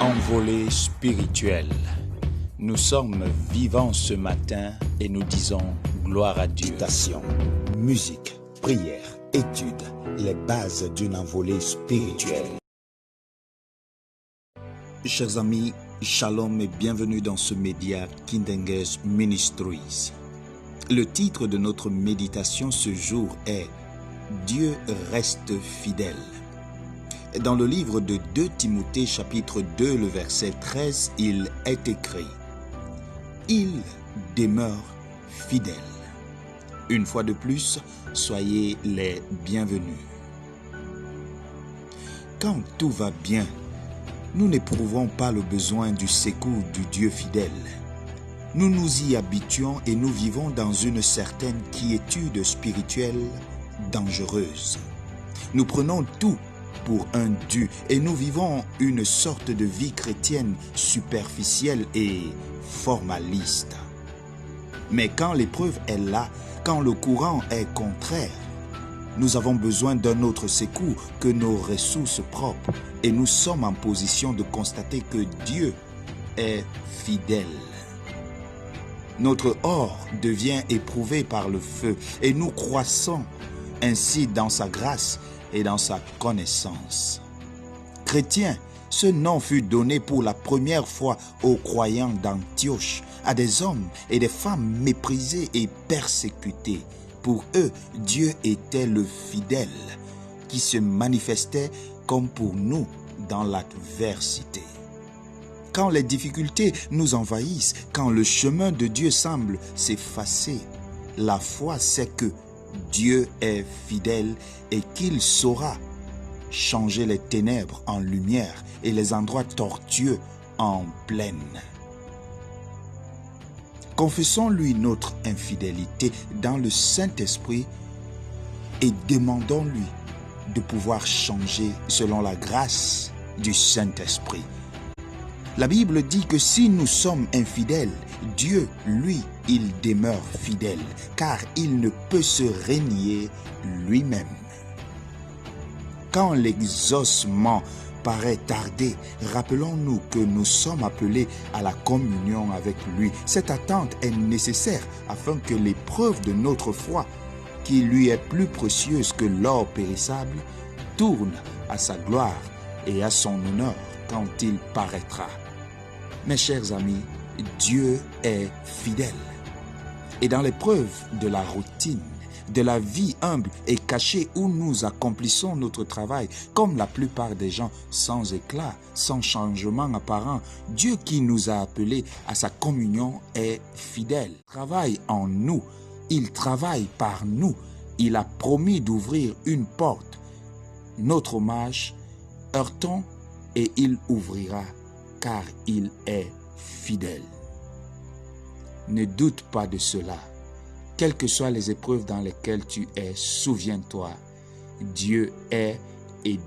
Envolée spirituelle. Nous sommes vivants ce matin et nous disons gloire à Dieu. Méditation, musique, prière, étude, les bases d'une envolée spirituelle. Chers amis, shalom et bienvenue dans ce média Kindenges Ministries. Le titre de notre méditation ce jour est « Dieu reste fidèle ». Dans le livre de 2 Timothée chapitre 2, le verset 13, il est écrit « Il demeure fidèle ». Une fois de plus, soyez les bienvenus. Quand tout va bien, nous n'éprouvons pas le besoin du secours du Dieu fidèle. Nous nous y habituons et nous vivons dans une certaine quiétude spirituelle dangereuse. Nous prenons tout pour un dû et nous vivons une sorte de vie chrétienne superficielle et formaliste. Mais quand l'épreuve est là, quand le courant est contraire, nous avons besoin d'un autre secours que nos ressources propres et nous sommes en position de constater que Dieu est fidèle. Notre or devient éprouvé par le feu et nous croissons ainsi dans sa grâce et dans sa connaissance. Chrétien, ce nom fut donné pour la première fois aux croyants d'Antioche, à des hommes et des femmes méprisés et persécutés. Pour eux, Dieu était le fidèle qui se manifestait comme pour nous dans l'adversité. Quand les difficultés nous envahissent, quand le chemin de Dieu semble s'effacer, la foi sait que Dieu est fidèle et qu'il saura changer les ténèbres en lumière et les endroits tortueux en plaine. Confessons-lui notre infidélité dans le Saint-Esprit et demandons-lui de pouvoir changer selon la grâce du Saint-Esprit. La Bible dit que si nous sommes infidèles, Dieu, lui, il demeure fidèle, car il ne peut se renier lui-même. Quand l'exaucement paraît tarder, rappelons-nous que nous sommes appelés à la communion avec lui. Cette attente est nécessaire afin que l'épreuve de notre foi, qui lui est plus précieuse que l'or périssable, tourne à sa gloire et à son honneur quand il paraîtra. Mes chers amis, Dieu est fidèle. Et dans l'épreuve de la routine, de la vie humble et cachée où nous accomplissons notre travail, comme la plupart des gens, sans éclat, sans changement apparent, Dieu qui nous a appelés à sa communion est fidèle. Il travaille en nous, il travaille par nous, il a promis d'ouvrir une porte. Notre hommage, heurtons et il ouvrira, car il est fidèle. Ne doute pas de cela. Quelles que soient les épreuves dans lesquelles tu es, souviens-toi, Dieu est et